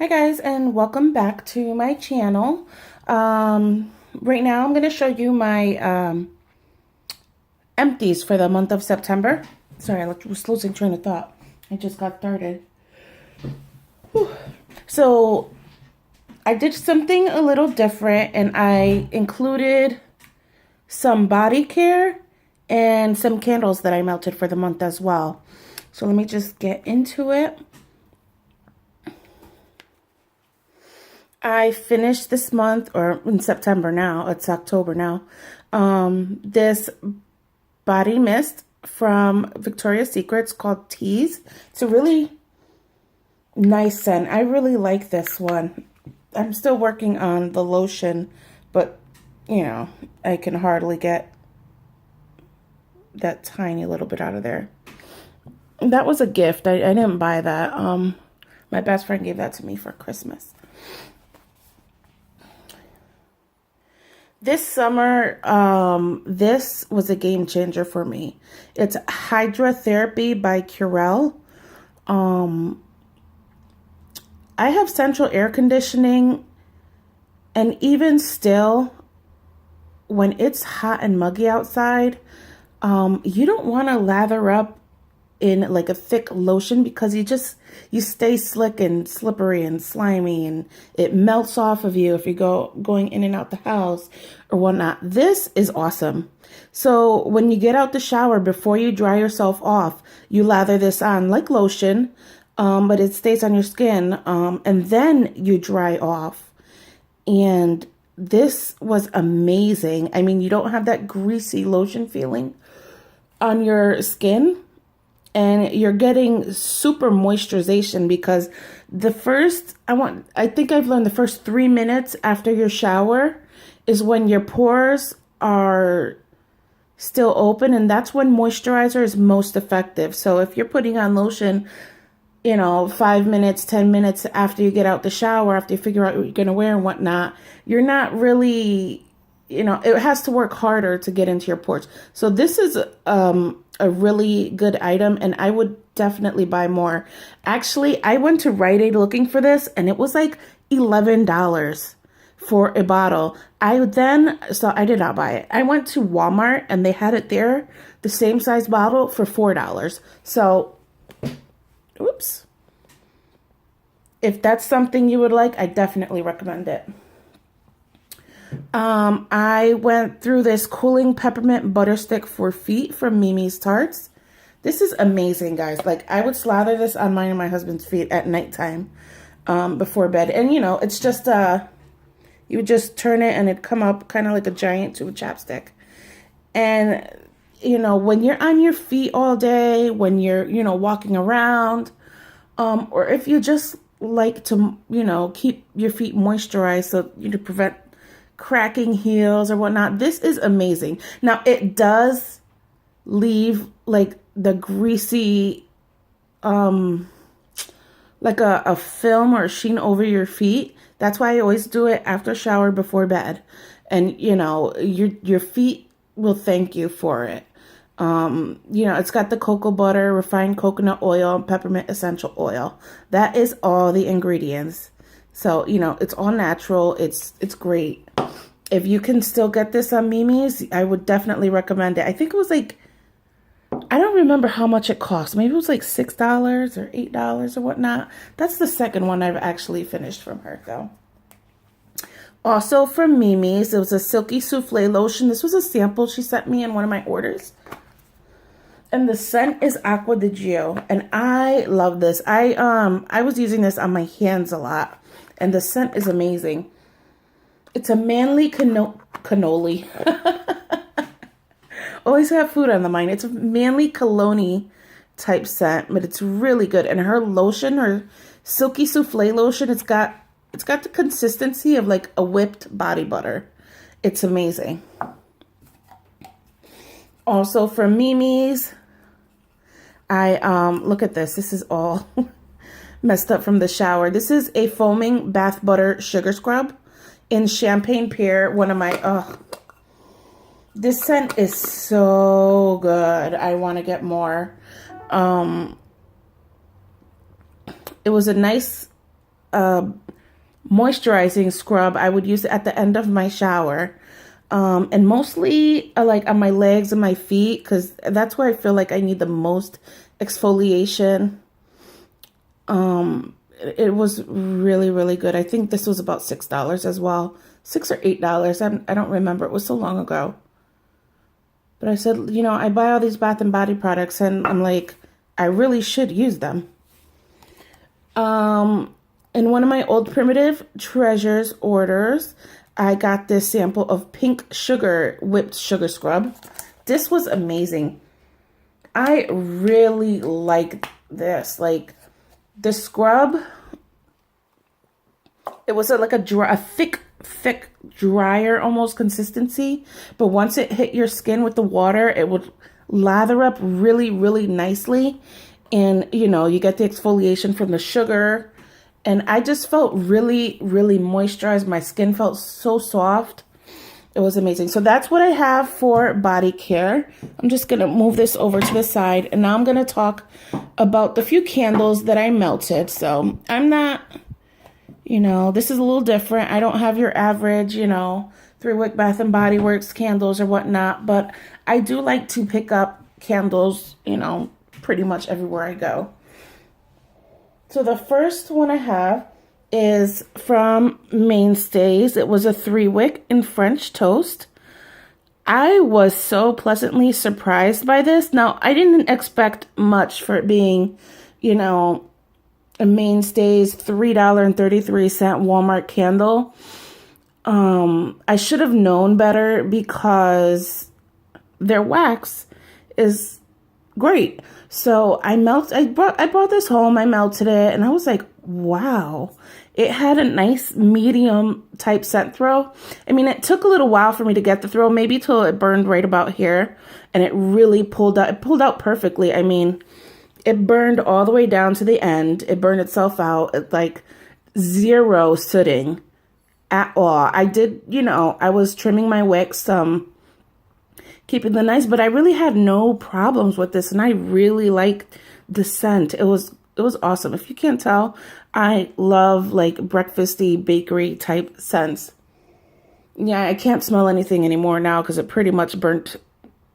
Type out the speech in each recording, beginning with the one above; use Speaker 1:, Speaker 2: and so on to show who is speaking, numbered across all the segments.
Speaker 1: Hi guys, and welcome back to my channel. Right now I'm going to show you my empties for the month of September. Sorry, I was losing train of thought. I just got started. Whew. So I did something a little different, and I included some body care and some candles that I melted for the month as well. So let me just get into it. I finished this month, or in September now, it's October now, this body mist from Victoria's Secret called Tease. It's a really nice scent. I really like this one. I'm still working on the lotion, but, you know, I can hardly get that tiny little bit out of there. That was a gift. I didn't buy that. My best friend gave that to me for Christmas. This summer, this was a game changer for me. It's Hydrotherapy by Curel. I have central air conditioning, and even still, when it's hot and muggy outside, you don't want to lather up in like a thick lotion because you stay slick and slippery and slimy, and it melts off of you if you going in and out the house or whatnot. This is awesome. So when you get out the shower, before you dry yourself off, you lather this on like lotion, but it stays on your skin, and then you dry off. And this was amazing. I mean, you don't have that greasy lotion feeling on your skin. And you're getting super moisturization because I think I've learned the first 3 minutes after your shower is when your pores are still open, and that's when moisturizer is most effective. So if you're putting on lotion, 5 minutes, 10 minutes after you get out the shower, after you figure out what you're going to wear and whatnot, you're not really, it has to work harder to get into your pores. So this is a really good item, and I would definitely buy more. Actually, I went to Rite Aid looking for this, and it was like $11 for a bottle. So I did not buy it. I went to Walmart, and they had it there, the same size bottle, for $4. So, oops. If that's something you would like, I definitely recommend it. I went through this cooling peppermint butter stick for feet from Mimi's Tarts. This is amazing, guys. Like, I would slather this on mine and my husband's feet at nighttime, before bed. And, it's just, you would just turn it and it'd come up kind of like a giant tube chapstick. And, when you're on your feet all day, when you're, walking around, or if you just like to, keep your feet moisturized so to prevent cracking heels or whatnot, this is amazing. Now, it does leave like the greasy, like a film or a sheen over your feet. That's why I always do it after shower before bed. And, your feet will thank you for it. It's got the cocoa butter, refined coconut oil, and peppermint essential oil. That is all the ingredients. So, it's all natural. It's great. If you can still get this on Mimi's, I would definitely recommend it. I think it was like, I don't remember how much it cost. Maybe it was like $6 or $8 or whatnot. That's the second one I've actually finished from her, though. Also from Mimi's, it was a Silky Souffle lotion. This was a sample she sent me in one of my orders. And the scent is Acqua di Gio. And I love this. I was using this on my hands a lot. And the scent is amazing. It's a manly cannoli. Always have food on the mind. It's a manly cologne type scent, but it's really good. And her lotion, her Silky Souffle lotion, it's got the consistency of like a whipped body butter. It's amazing. Also from Mimi's, look at this. This is all messed up from the shower. This is a foaming bath butter sugar scrub in champagne pear. One of my, this scent is so good. I want to get more. It was a nice moisturizing scrub. I would use it at the end of my shower. And mostly like on my legs and my feet, because that's where I feel like I need the most exfoliation. It was really, really good. I think this was about $6 as well. $6 or $8. I don't remember. It was so long ago. But I said, you know, I buy all these Bath and Body products and I'm like, I really should use them. In one of my old Primitive Treasures orders, I got this sample of pink sugar whipped sugar scrub. This was amazing. I really liked this. Like the scrub, it was like a thick, drier almost consistency. But once it hit your skin with the water, it would lather up really, really nicely. And, you know, you get the exfoliation from the sugar. And I just felt really, really moisturized. My skin felt so soft. It was amazing. So that's what I have for body care. I'm just going to move this over to the side. And now I'm going to talk about the few candles that I melted. So I'm not, you know, this is a little different. I don't have your average, you know, 3-wick Bath and Body Works candles or whatnot. But I do like to pick up candles, you know, pretty much everywhere I go. So the first one I have is from Mainstays. It was a 3-wick in French toast. I was so pleasantly surprised by this. Now, I didn't expect much for it being, you know, a Mainstays $3.33 Walmart candle. I should have known better because their wax is great. So I brought this home, I melted it, and I was like, wow. It had a nice medium type scent throw. I mean, it took a little while for me to get the throw, maybe till it burned right about here, and it really pulled out. It pulled out perfectly. I mean, it burned all the way down to the end. It burned itself out. It, like, zero sooting at all. I did, you know, I was trimming my wicks, keeping them nice, but I really had no problems with this, and I really liked the scent. It was awesome. If you can't tell, I love like breakfasty bakery type scents. Yeah, I can't smell anything anymore now because it pretty much burnt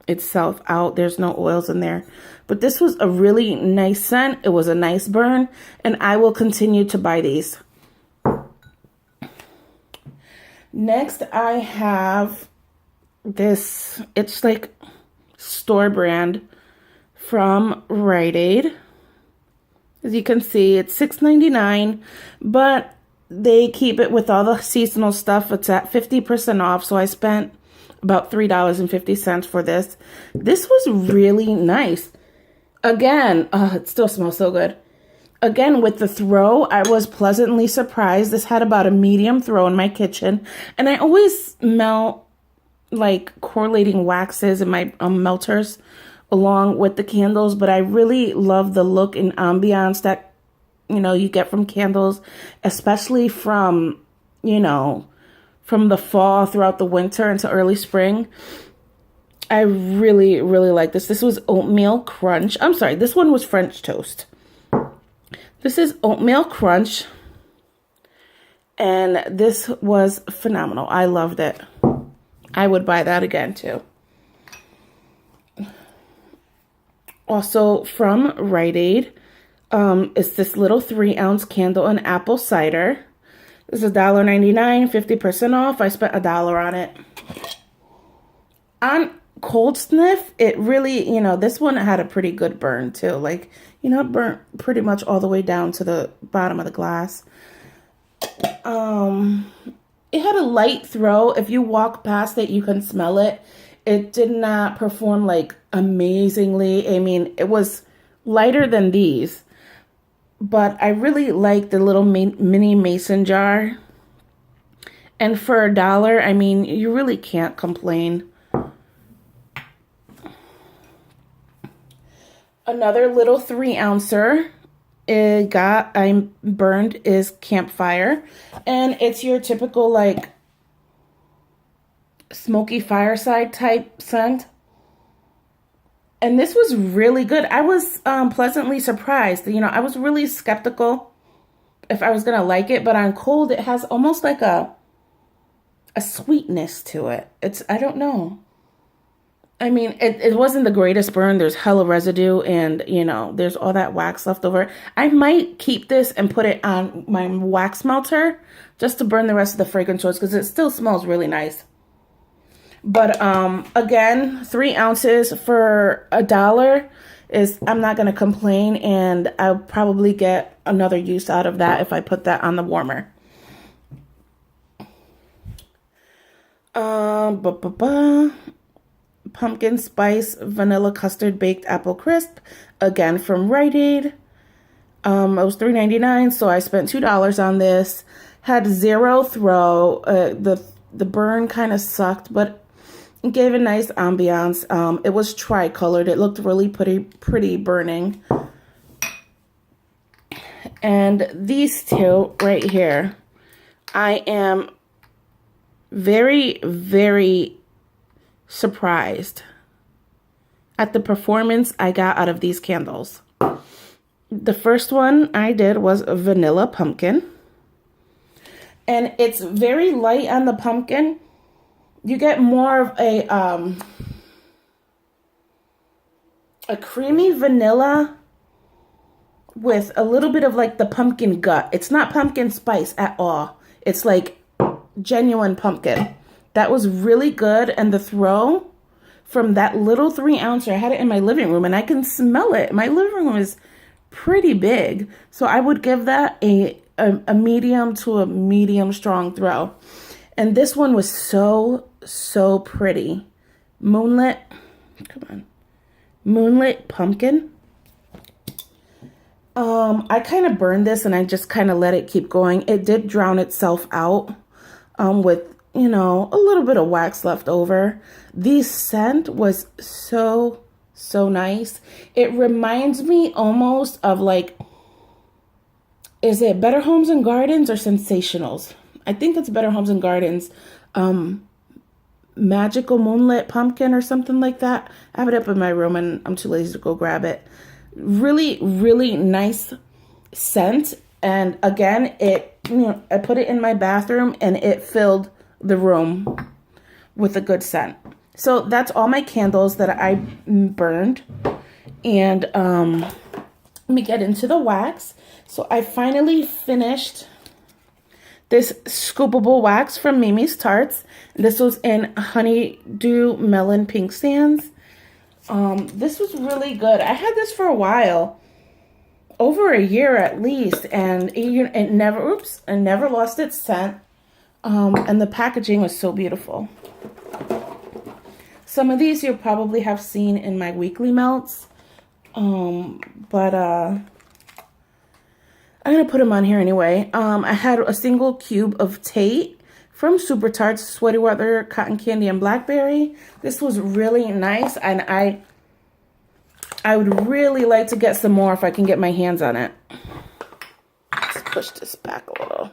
Speaker 1: itself out. There's no oils in there. But this was a really nice scent. It was a nice burn, and I will continue to buy these. Next, I have this, it's like store brand from Rite Aid. As you can see, it's $6.99, but they keep it with all the seasonal stuff. It's at 50% off, so I spent about $3.50 for this. This was really nice. Again, it still smells so good. Again, with the throw, I was pleasantly surprised. This had about a medium throw in my kitchen, and I always melt like correlating waxes in my melters along with the candles, but I really love the look and ambiance that, you know, you get from candles, especially from, you know, from the fall throughout the winter into early spring. I really, really like this. This was oatmeal crunch. I'm sorry, this one was French toast. This is oatmeal crunch, and this was phenomenal. I loved it. I would buy that again too. Also from Rite Aid, it's this little 3-ounce candle and apple cider. This is $1.99, 50% off. I spent $1 on it. On Cold Sniff, it really, you know, this one had a pretty good burn too. Like, you know, it burnt pretty much all the way down to the bottom of the glass. It had a light throw. If you walk past it, you can smell it. It did not perform like amazingly. I mean, it was lighter than these, but I really like the little mini mason jar. And for $1, I mean, you really can't complain. Another little 3-ouncer I burned is Campfire, and it's your typical like smoky fireside type scent. And this was really good. I was pleasantly surprised. You know, I was really skeptical if I was going to like it, but on cold, it has almost like a sweetness to it. I don't know. I mean, it wasn't the greatest burn. There's hella residue and, you know, there's all that wax left over. I might keep this and put it on my wax melter just to burn the rest of the fragrance oils because it still smells really nice. But again, 3 ounces for $1 is, I'm not going to complain, and I'll probably get another use out of that if I put that on the warmer. Pumpkin spice vanilla custard baked apple crisp, again from Rite Aid. It was $3.99, so I spent $2 on this. Had 0 throw. The burn kind of sucked, but it gave a nice ambiance. It was tri-colored. It looked really pretty burning. And these two right here, I am very, very surprised at the performance I got out of these candles. The first one I did was a vanilla pumpkin. And it's very light on the pumpkin. You get more of a creamy vanilla with a little bit of like the pumpkin gut. It's not pumpkin spice at all. It's like genuine pumpkin. That was really good. And the throw from that little 3 ouncer, I had it in my living room and I can smell it. My living room is pretty big. So I would give that a medium to a medium strong throw. And this one was so pretty. Moonlit pumpkin. I kind of burned this and I just kind of let it keep going. It did drown itself out with, you know, a little bit of wax left over. The scent was so nice. It reminds me almost of like, is it Better Homes and Gardens or Sensationals? I think it's Better Homes and Gardens. Magical Moonlit Pumpkin or something like that. I have it up in my room and I'm too lazy to go grab it. Really, really nice scent. And again, I put it in my bathroom and it filled the room with a good scent. So that's all my candles that I burned. And let me get into the wax. So I finally finished this scoopable wax from Mimi's Tarts. This was in Honeydew Melon Pink Sands. This was really good. I had this for a while, over a year at least, and it never lost its scent. And the packaging was so beautiful. Some of these you'll probably have seen in my weekly melts, but I'm going to put them on here anyway. I had a single cube of Tate from Super Tarts, Sweaty Weather, Cotton Candy, and Blackberry. This was really nice, and I would really like to get some more if I can get my hands on it. Let's push this back a little.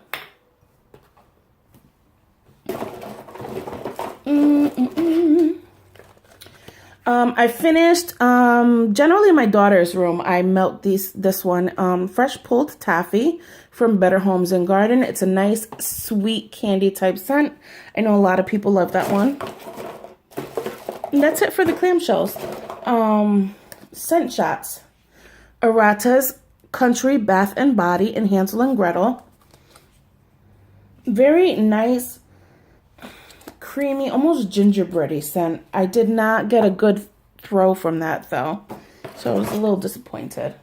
Speaker 1: I finished, generally in my daughter's room, I melt this one, fresh pulled taffy from Better Homes and Garden. It's a nice, sweet candy type scent. I know a lot of people love that one. And that's it for the clamshells. Scent shots. Arata's Country Bath and Body in Hansel and Gretel. Very nice, creamy, almost gingerbready scent. I did not get a good throw from that though, so I was a little disappointed.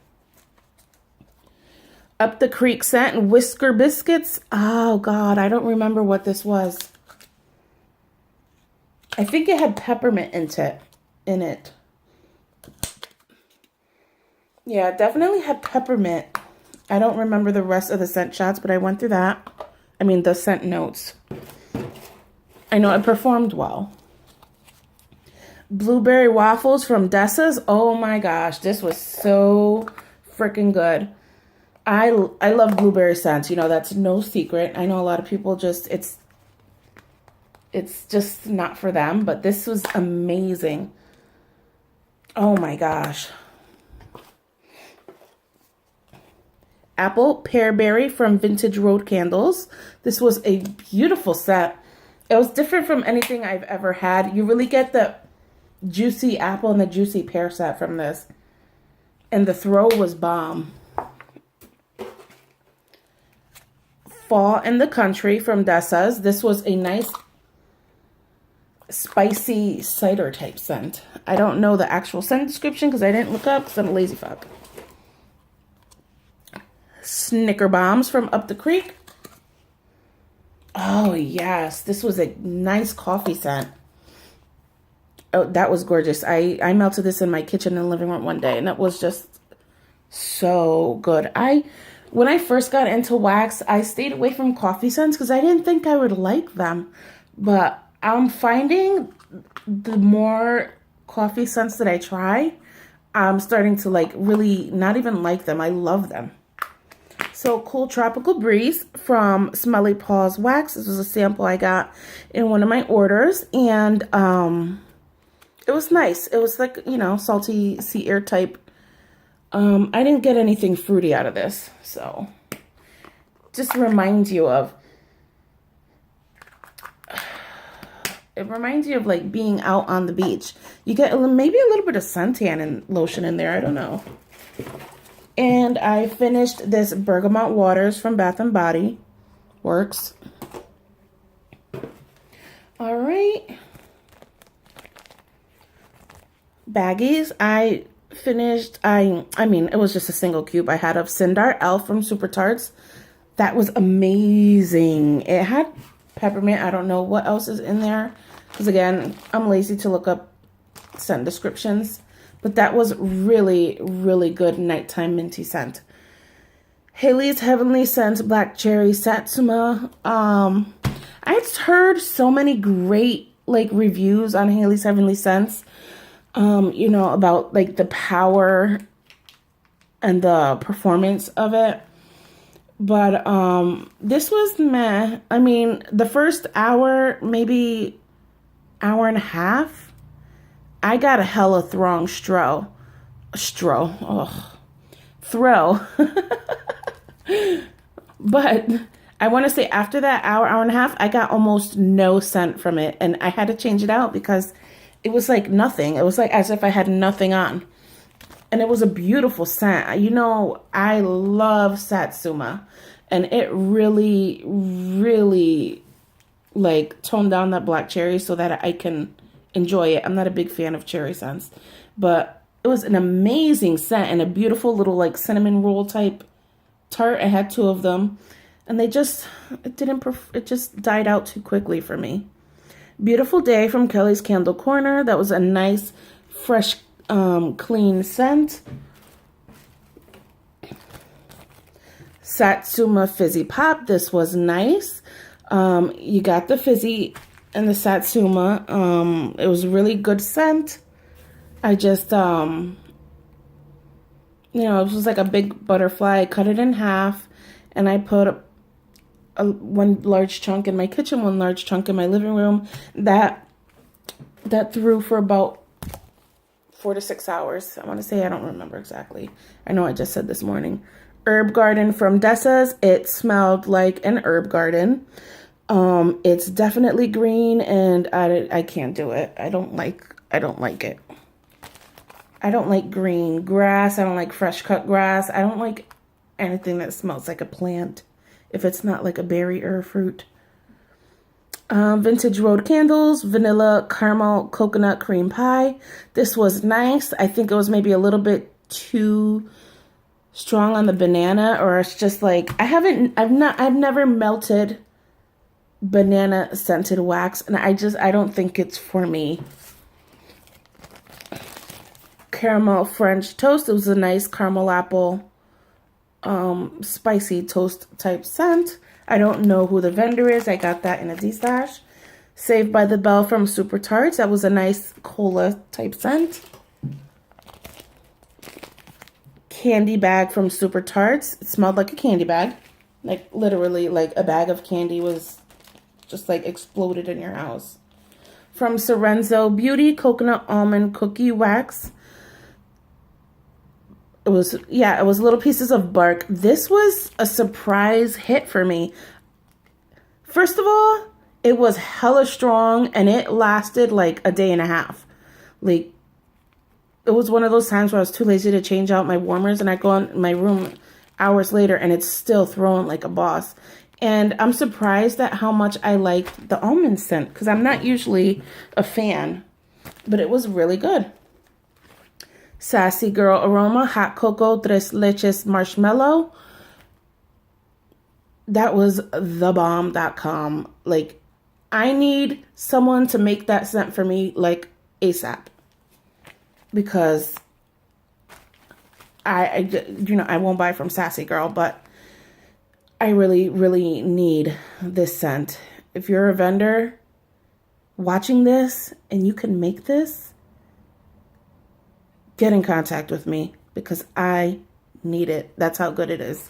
Speaker 1: Up the Creek scent and Whisker Biscuits. Oh God, I don't remember what this was. I think it had peppermint in it. Yeah, it definitely had peppermint. I don't remember the rest of the scent shots, but I went through that. I mean, the scent notes. I know it performed well. Blueberry waffles from Dessa's. Oh my gosh, this was so freaking good. I love blueberry scents. You know, that's no secret. I know a lot of people it's just not for them, but this was amazing. Oh my gosh. apple pear berry from Vintage Road Candles. This was a beautiful set. It was different from anything I've ever had. You really get the juicy apple and the juicy pear set from this. And the throw was bomb. Fall in the Country from Dessa's. This was a nice spicy cider type scent. I don't know the actual scent description because I didn't look up because I'm a lazy fuck. Snicker Bombs from Up the Creek. Oh yes, this was a nice coffee scent. Oh, that was gorgeous. I melted this in my kitchen and living room one day, and it was just so good. When I first got into wax, I stayed away from coffee scents because I didn't think I would like them. But I'm finding the more coffee scents that I try, I'm starting to like really not even like them. I love them. So Cool Tropical Breeze from Smelly Paws Wax. This was a sample I got in one of my orders. And it was nice. It was like, you know, salty sea air type. I didn't get anything fruity out of this. So just reminds you of, it reminds you of like being out on the beach. You get maybe a little bit of suntan and lotion in there. I don't know. And I finished this Bergamot Waters from Bath and Body Works. All right. Baggies. I finished, I mean, it was just a single cube I had of Sindar Elf from Super Tarts. That was amazing. It had peppermint. I don't know what else is in there. Because again, I'm lazy to look up scent descriptions. But that was really, really good nighttime minty scent. Haley's Heavenly Scent Black Cherry Satsuma. I've heard so many great like reviews on Haley's Heavenly Scents. You know, about like the power and the performance of it. But this was meh. I mean, the first hour, maybe hour and a half, I got a hella throw. But I want to say after that hour and a half, I got almost no scent from it. And I had to change it out because it was like nothing. It was like as if I had nothing on. And it was a beautiful scent. You know, I love Satsuma. And it really, really like toned down that black cherry so that I can enjoy it. I'm not a big fan of cherry scents. But it was an amazing scent and a beautiful little like cinnamon roll type tart. I had 2 of them. And it just died out too quickly for me. Beautiful Day from Kelly's Candle Corner. That was a nice, fresh, clean scent. Satsuma Fizzy Pop. This was nice. You got the fizzy and the Satsuma. It was really good scent. I just, you know, it was like a big butterfly. I cut it in half and I put one large chunk in my kitchen, one large chunk in my living room. That threw for about 4 to 6 hours. I want to say, I don't remember exactly. I know I just said this morning. Herb Garden from Dessa's. It smelled like an herb garden. It's definitely green, and I can't do it. I don't like it. I don't like green grass. I don't like fresh cut grass. I don't like anything that smells like a plant if it's not like a berry or a fruit. Vintage Road Candles, Vanilla Caramel Coconut Cream Pie. This was nice. I think it was maybe a little bit too strong on the banana, or it's just like I've never melted banana scented wax, and I don't think it's for me. Caramel French Toast. It was a nice caramel apple spicy toast type scent. I don't know who the vendor is. I got that in a D-stash. Saved by the Bell from Super Tarts. That was a nice cola type scent. Candy bag from Super Tarts. It smelled like a candy bag. Like literally like a bag of candy was just like exploded in your house. From Sorenzo Beauty, Coconut Almond Cookie Wax. It was, yeah, it was little pieces of bark. This was a surprise hit for me. First of all, it was hella strong and it lasted like a day and a half. Like, it was one of those times where I was too lazy to change out my warmers and I go in my room hours later and it's still throwing like a boss. And I'm surprised at how much I liked the almond scent because I'm not usually a fan, but it was really good. Sassy Girl Aroma Hot Cocoa Tres Leches Marshmallow. That was thebomb.com. Like, I need someone to make that scent for me like ASAP. Because I won't buy from Sassy Girl, but I really, really need this scent. If you're a vendor watching this and you can make this, get in contact with me because I need it. That's how good it is.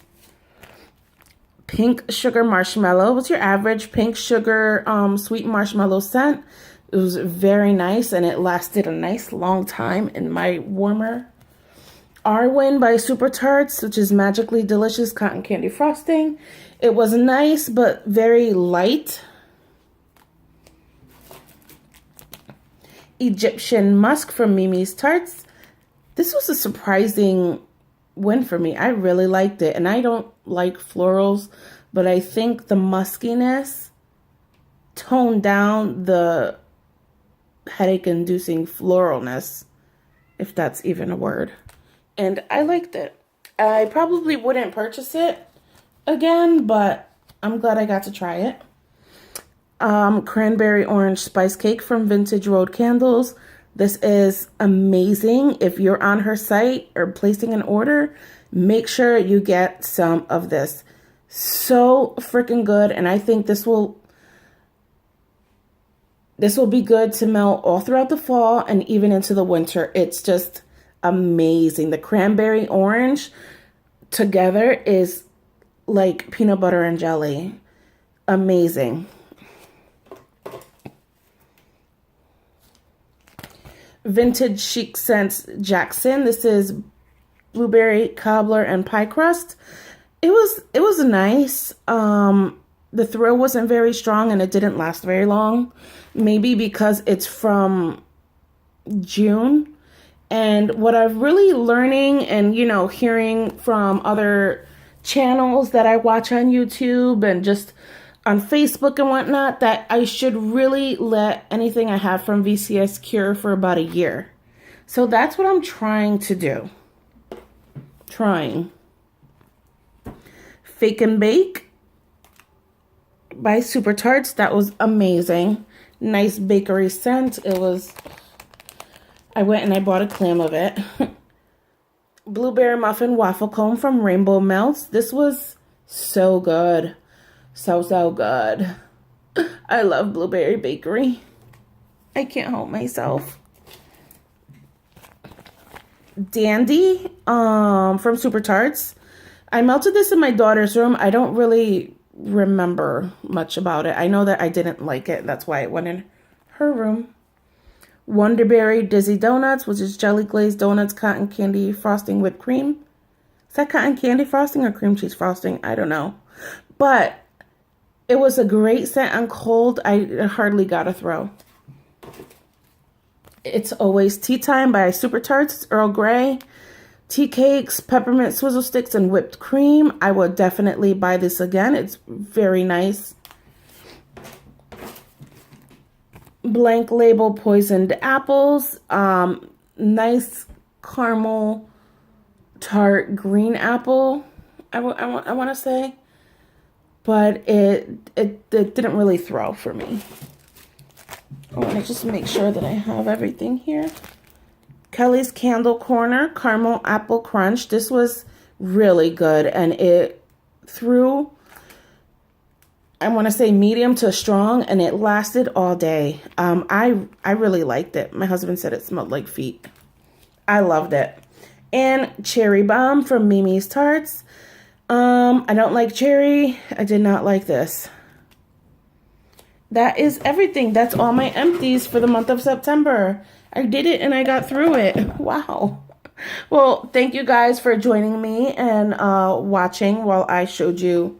Speaker 1: Pink Sugar Marshmallow. What's your average pink sugar sweet marshmallow scent? It was very nice and it lasted a nice long time in my warmer. Arwen by Super Tarts, which is magically delicious cotton candy frosting. It was nice but very light. Egyptian Musk from Mimi's Tarts. This was a surprising win for me. I really liked it. And I don't like florals, but I think the muskiness toned down the headache-inducing floralness, if that's even a word. And I liked it. I probably wouldn't purchase it again, but I'm glad I got to try it. Cranberry Orange Spice Cake from Vintage Road Candles. This is amazing. If you're on her site or placing an order, make sure you get some of this. So freaking good. And I think this will be good to melt all throughout the fall and even into the winter. It's just amazing. The cranberry orange together is like peanut butter and jelly. Amazing. Vintage Chic Scents Jackson. This is blueberry, cobbler, and pie crust. It was nice. The throw wasn't very strong and it didn't last very long. Maybe because it's from June. And what I'm really learning and, hearing from other channels that I watch on YouTube and just on Facebook and whatnot, that I should really let anything I have from VCS cure for about a year. So that's what I'm trying to do. Fake and Bake by Super Tarts. That was amazing. Nice bakery scent. I went and I bought a clam of it. Blueberry Muffin Waffle Cone from Rainbow Melts. This was so good. So good. I love Blueberry Bakery. I can't help myself. Dandy from Super Tarts. I melted this in my daughter's room. I don't really remember much about it. I know that I didn't like it. That's why it went in her room. Wonderberry Dizzy Donuts, which is jelly glazed donuts, cotton candy frosting, whipped cream. Is that cotton candy frosting or cream cheese frosting? I don't know. But it was a great scent on cold. I hardly got a throw. It's Always Tea Time by Super Tarts, Earl Grey. Tea cakes, peppermint swizzle sticks, and whipped cream. I would definitely buy this again. It's very nice. Blank Label Poisoned Apples. Nice caramel tart green apple, I want to say. But it didn't really throw for me. I want to just make sure that I have everything here. Kelly's Candle Corner Caramel Apple Crunch. This was really good, and it threw, I want to say medium to strong, and it lasted all day. I really liked it. My husband said it smelled like feet. I loved it. And Cherry Bomb from Mimi's Tarts. I don't like cherry. I did not like this. That is everything. That's all my empties for the month of September. I did it and I got through it. Wow. Well, thank you guys for joining me and watching while I showed you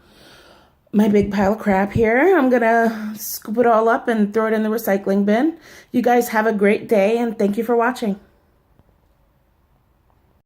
Speaker 1: my big pile of crap here. I'm gonna scoop it all up and throw it in the recycling bin. You guys have a great day and thank you for watching.